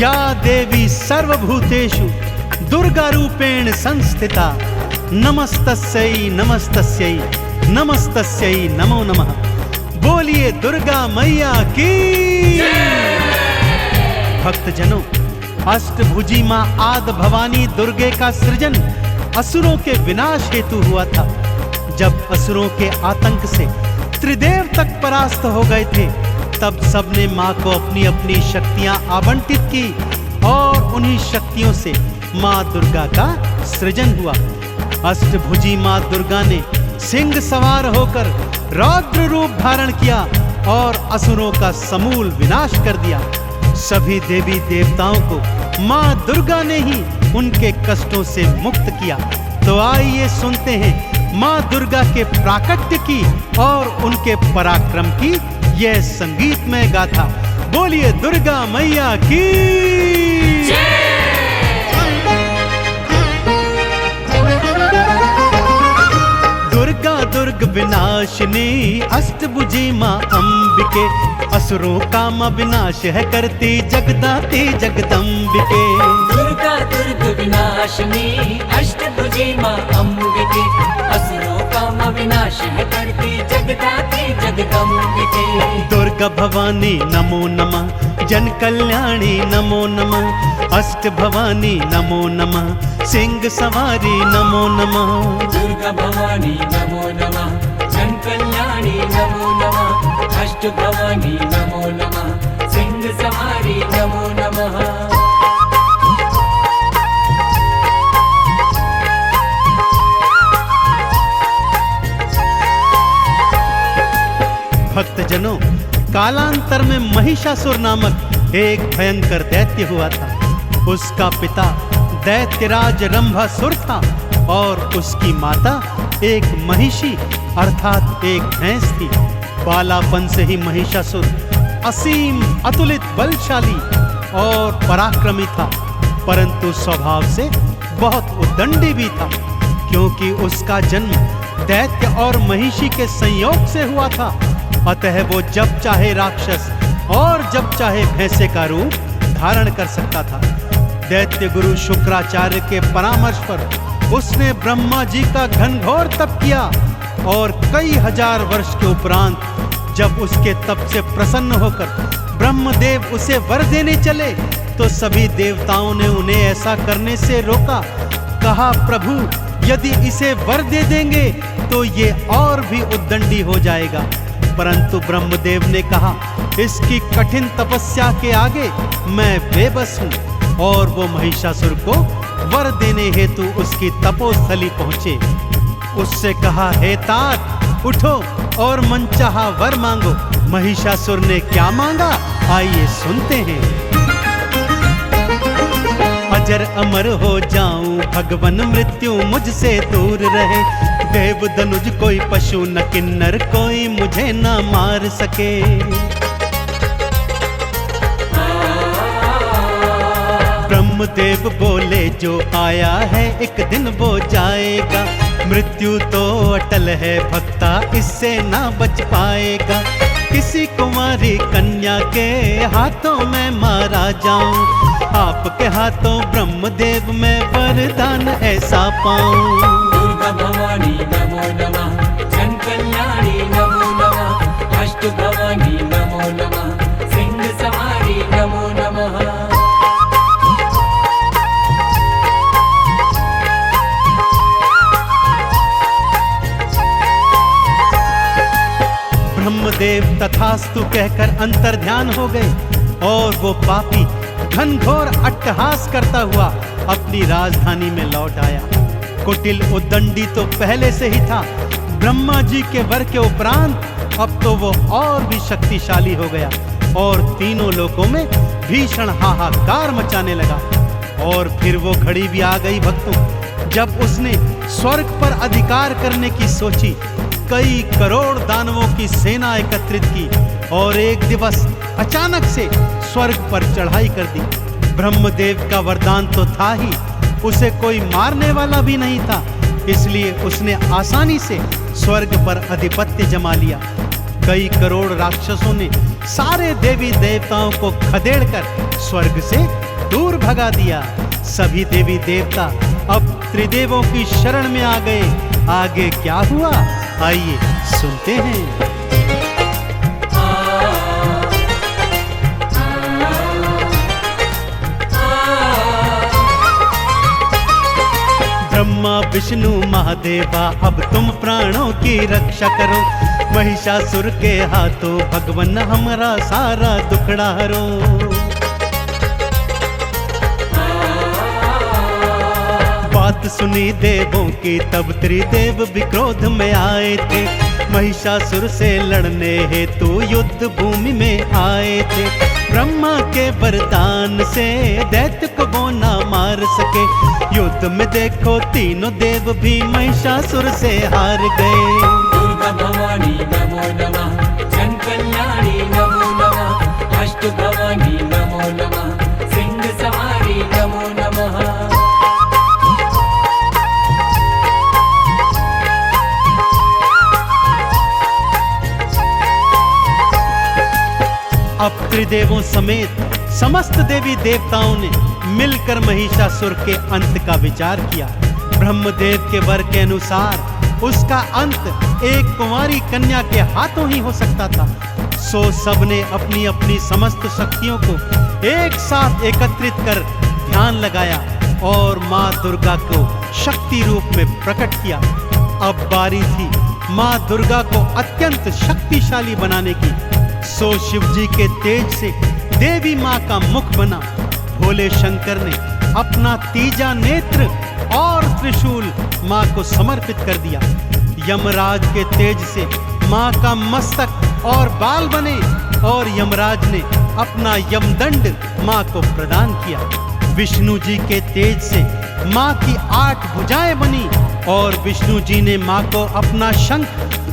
या देवी सर्वभूतेषु दुर्गा रूपेण संस्थिता नमस्तस्यै नमस्तस्यै नमस्तस्यै नमो नमः। बोलिए दुर्गा मैया की। भक्तजनों, अष्टभुजी मां आदि भवानी दुर्गे का सृजन असुरों के विनाश हेतु हुआ था। जब असुरों के आतंक से त्रिदेव तक परास्त हो गए थे, तब सबने मां को अपनी अपनी शक्तियां आवंटित की और उन्हीं शक्तियों से मां दुर्गा का सृजन हुआ। अष्टभुजी मां दुर्गा ने सिंह सवार होकर रौद्र रूप धारण किया और असुरों का समूल विनाश कर दिया। सभी देवी देवताओं को मां दुर्गा ने ही उनके कष्टों से मुक्त किया। तो आइए सुनते हैं मां दुर्गा के प्राकट्य की और उनके पराक्रम की यह संगीतमय गाथा। बोलिए दुर्गा मैया की। दुर्गा दुर्ग विनाशिनी अष्टभुजी मां अंबिके, असुरों का मां विनाश है करती जगदाती जगदम्बिके। दुर्गा दुर्ग विनाशिनी अष्टभुजी मां अंबिके, असुरों का मां विनाश है करती जगदाती जगदम्बिके। दुर्गा भवानी नमो नमः, जन कल्याणी नमो नमः, अष्ट भवानी नमो नमः, सिंह सवारी नमो नमः। दुर्गा भवानी नमो नमः, जन कल्याणी नमो नमः, अष्ट भवानी नमो नमः, सिंह सवारी नमो नमः। भक्तजनों, कालांतर में महिषासुर नामक एक भयंकर दैत्य हुआ था। उसका पिता दैत्यराज रंभासुर था और उसकी माता एक महिषी अर्थात एक भैंस थी। बालापन से ही महिषासुर असीम अतुलित बलशाली और पराक्रमी था, परंतु स्वभाव से बहुत उद्दंडी भी था, क्योंकि उसका जन्म दैत्य और महिषी के संयोग से हुआ था। अतः वो जब चाहे राक्षस और जब चाहे भैंसे का रूप धारण कर सकता था। दैत्य गुरु शुक्राचार्य के परामर्श पर उसने ब्रह्मा जी का घनघोर तप किया और कई हजार वर्ष के उपरांत जब उसके तप से प्रसन्न होकर ब्रह्मदेव उसे वर देने चले, तो सभी देवताओं ने उन्हें ऐसा करने से रोका। कहा, प्रभु यदि इसे वर दे देंगे तो ये और भी उद्दंडी हो जाएगा। परंतु ब्रह्मदेव ने कहा, इसकी कठिन तपस्या के आगे मैं बेबस हूँ। और वो महिषासुर को वर देने हेतु उसकी तपोस्थली पहुंचे। उससे कहा, हे तात उठो और मनचाहा वर मांगो। महिषासुर ने क्या मांगा, आइए सुनते हैं। अजर अमर हो जाऊं, भगवन मृत्यु मुझसे दूर रहे। देव धनुज कोई पशु न किन्नर कोई मुझे न मार सके। ब्रह्मदेव बोले, जो आया है एक दिन वो जाएगा। मृत्यु तो अटल है भक्ता, इससे ना बच पाएगा। किसी कुमारी कन्या के हाथों में मारा जाऊं, आपके हाथों ब्रह्मदेव में वरदान ऐसा पाऊं। दुर्गा भवानी नमो नमः, जन कल्याणी नमो नमः, अष्ट भवानी नमो नमः, सिंह सवारी नमो नमः। ब्रह्मदेव तथास्तु कहकर अंतर्ध्यान हो गए और वो पापी घनघोर अट्टहास करता हुआ अपनी राजधानी में लौट आया। कुटिल उद्दंडी तो पहले से ही था, ब्रह्मा जी के वर के उपरांत अब तो वो और भी शक्तिशाली हो गया और तीनों लोकों में भीषण हाहाकार मचाने लगा। और फिर वो घड़ी भी आ गई भक्तों, जब उसने स्वर्ग पर अधिकार करने की सोची। कई करोड़ दानवों की सेना एकत्रित की और एक दिवस अचानक से स्वर्ग पर चढ़ाई कर दी। ब्रह्मदेव का वरदान तो था ही, उसे कोई मारने वाला भी नहीं था, इसलिए उसने आसानी से स्वर्ग पर आधिपत्य जमा लिया। कई करोड़ राक्षसों ने सारे देवी देवताओं को खदेड़कर स्वर्ग से दूर भगा दिया। सभी देवी देवता अब त्रिदेवों की शरण में आ गए। आगे क्या हुआ, आइए सुनते हैं। ब्रह्मा विष्णु महादेवा अब तुम प्राणों की रक्षा करो, महिषासुर के हाथों भगवन हमारा सारा दुखड़ा हरो। बात सुनी देवों की तब त्रिदेव भी क्रोध में आए थे, महिषासुर से लड़ने हेतु युद्ध भूमि में आए थे। ब्रह्मा के वरदान से दैत्य को वो ना मार सके, युद्ध में देखो तीनों देव भी महिषासुर से हार गए। दुर्गा भवानी नमो नमः, जन कल्याणी नमो नमः, अष्ट भवानी नमो नमः, सिंह सवारी नमो नमः। अब त्रिदेवों समेत समस्त देवी देवताओं ने मिलकर महिषासुर के अंत का विचार किया। ब्रह्मदेव के वर के अनुसार उसका अंत एक कुंवारी कन्या के हाथों ही हो सकता था। सो सबने अपनी अपनी समस्त शक्तियों को एक साथ एकत्रित कर ध्यान लगाया और माँ दुर्गा को शक्ति रूप में प्रकट किया। अब बारी थी माँ दुर्गा को अत्यंत शक्तिशाली बनाने की। सो शिव जी के तेज से देवी माँ का मुख बना। भोले शंकर ने अपना तीजा नेत्र और त्रिशूल माँ को समर्पित कर दिया। यमराज के तेज से माँ का मस्तक और बाल बने और यमराज ने अपना यमदंड माँ को प्रदान किया। विष्णु जी के तेज से माँ की 8 भुजाएं बनी और विष्णु जी ने माँ को अपना शंख,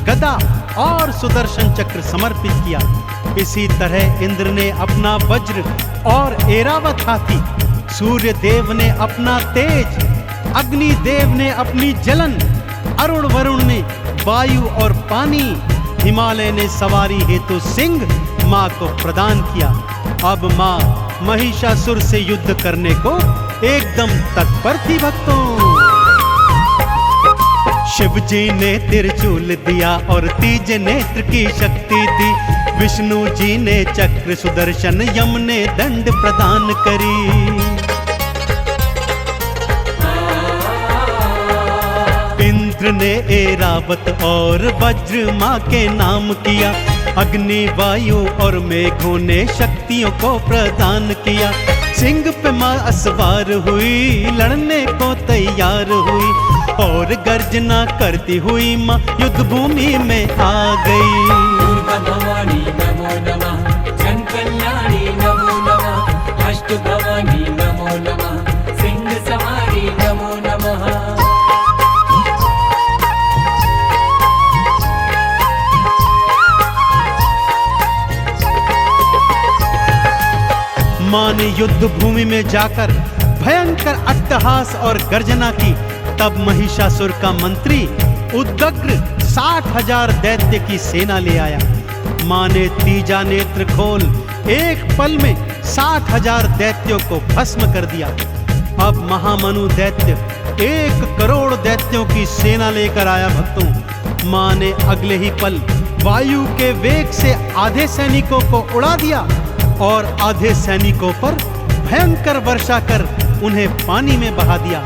गदा और सुदर्शन चक्र समर्पित किया। इसी तरह इंद्र ने अपना वज्र और ऐरावत हाथी, सूर्य देव ने अपना तेज, अग्नि देव ने अपनी जलन, अरुण वरुण ने वायु और पानी, हिमालय ने सवारी हेतु सिंह माँ को प्रदान किया। अब माँ महिषासुर से युद्ध करने को एकदम तत्पर थी भक्तों। शिव जी ने त्रिशूल दिया और तीज नेत्र की शक्ति दी। विष्णु जी ने चक्र सुदर्शन, यम ने दंड प्रदान करी। इंद्र ने ऐरावत और वज्र माँ के नाम किया। अग्नि, वायु और मेघों ने शक्तियों को प्रदान किया। सिंह पे माँ असवार हुई, लड़ने को तैयार हुई और गर्जना करती हुई माँ युद्ध भूमि में आ गई। दुर्गा भवानी नमो नमः, जन कल्याणी नमो नमः, अष्ट भवानी नमो नमः, सिंह सवारी नमो नमः। माँ ने युद्ध भूमि में जाकर भयंकर अट्टहास और गर्जना की। तब महिषासुर का मंत्री उद्ग्र 60,000 दैत्य की सेना ले आया। माँ ने तीजा नेत्र खोल एक पल में 60,000 दैत्यों को भस्म कर दिया। अब महामनु दैत्य 1 करोड़ दैत्यों की सेना लेकर आया भक्तों। माँ ने अगले ही पल वायु के वेग से आधे सैनिकों को उड़ा दिया और आधे सैनिकों पर भयंकर वर्षा कर उन्हें पानी में बहा दिया।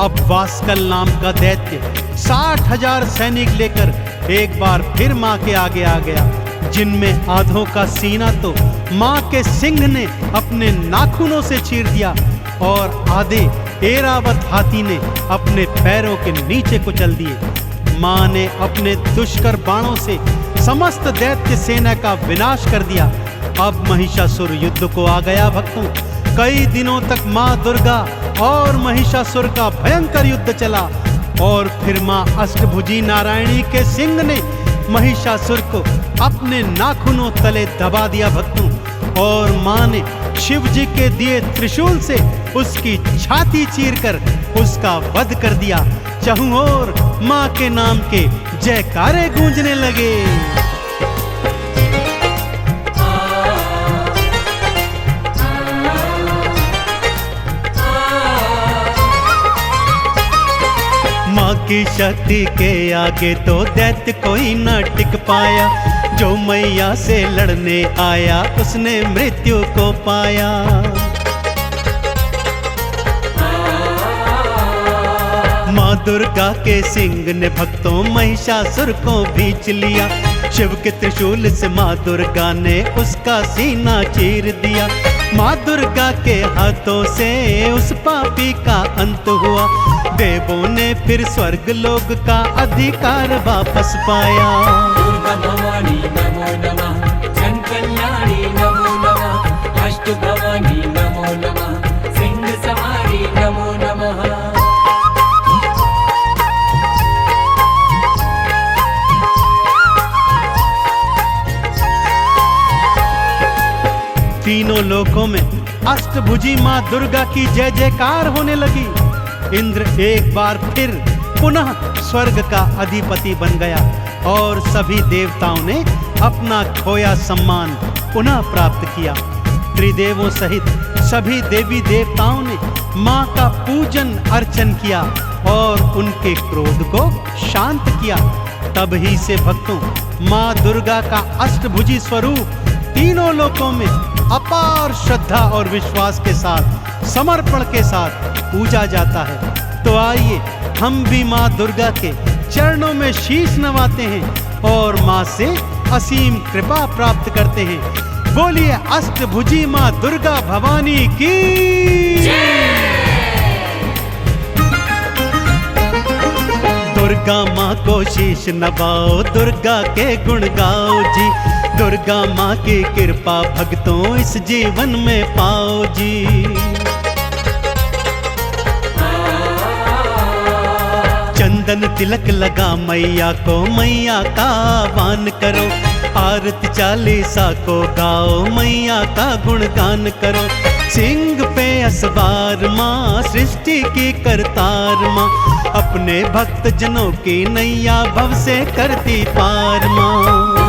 अब वास्कल नाम का दैत्य 60,000 सैनिक लेकर एक बार फिर माँ के आगे आ गया, जिनमें आधों का सीना तो माँ के सिंह ने अपने नाखूनों से चीर दिया और आधे ऐरावत हाथी ने अपने पैरों के नीचे कुचल दिए। माँ ने अपने दुष्कर बाणों से समस्त दैत्य सेना का विनाश कर दिया। अब महिषासुर युद्ध को आ गया भक्तों। कई दिनों तक माँ दुर्गा और महिषासुर का भयंकर युद्ध चला और फिर माँ अष्टभुजी नारायणी के सिंह ने महिषासुर को अपने नाखूनों तले दबा दिया भक्तों। और माँ ने शिव जी के दिए त्रिशूल से उसकी छाती चीरकर उसका वध कर दिया। चहुं ओर माँ के नाम के जयकारे गूंजने लगे। माँ की शक्ति के आगे तो दैत्य कोई न टिक पाया। जो मैया से लड़ने आया उसने मृत्यु को पाया। माँ दुर्गा के सिंह ने भक्तों महिषासुर को भींच लिया। शिव के त्रिशूल से माँ दुर्गा ने उसका सीना चीर दिया। माँ दुर्गा के हाथों से उस पापी का अंत हुआ। देवों ने फिर स्वर्ग लोक का अधिकार वापस पाया। दुर्गा भवानी नमो नमः, जन कल्याणी नमो नमः, अष्ट भवानी नमो नमः, सिंह सवारी नमो नमः। तीनों लोकों में अष्टभुजी माँ दुर्गा की जय जयकार होने लगी। इंद्र एक बार फिर पुनः स्वर्ग का अधिपति बन गया और सभी देवताओं ने अपना खोया सम्मान पुनः प्राप्त किया। त्रिदेवों सहित सभी देवी देवताओं ने माँ का पूजन अर्चन किया और उनके क्रोध को शांत किया। तब ही से भक्तों माँ दुर्गा का अष्टभुजी स्वरूप तीनों लोकों में अपार श्रद्धा और विश्वास के साथ समर्पण के साथ पूजा जाता है। तो आइए हम भी माँ दुर्गा के चरणों में शीश नवाते हैं और माँ से असीम कृपा प्राप्त करते हैं। बोलिए अष्टभुजी माँ दुर्गा भवानी की। दुर्गा माँ को शीश नवाओ, दुर्गा के गुण गाओ जी। दुर्गा माँ की कृपा भक्तों इस जीवन में पाओ जी। चंदन तिलक लगा मैया को, मैया का आह्वान करो। आरती चालीसा को गाओ, मैया का गुणगान करो। सिंह पे असवार माँ, सृष्टि की करतार माँ, अपने भक्त जनों की नैया भव से करती पार माँ।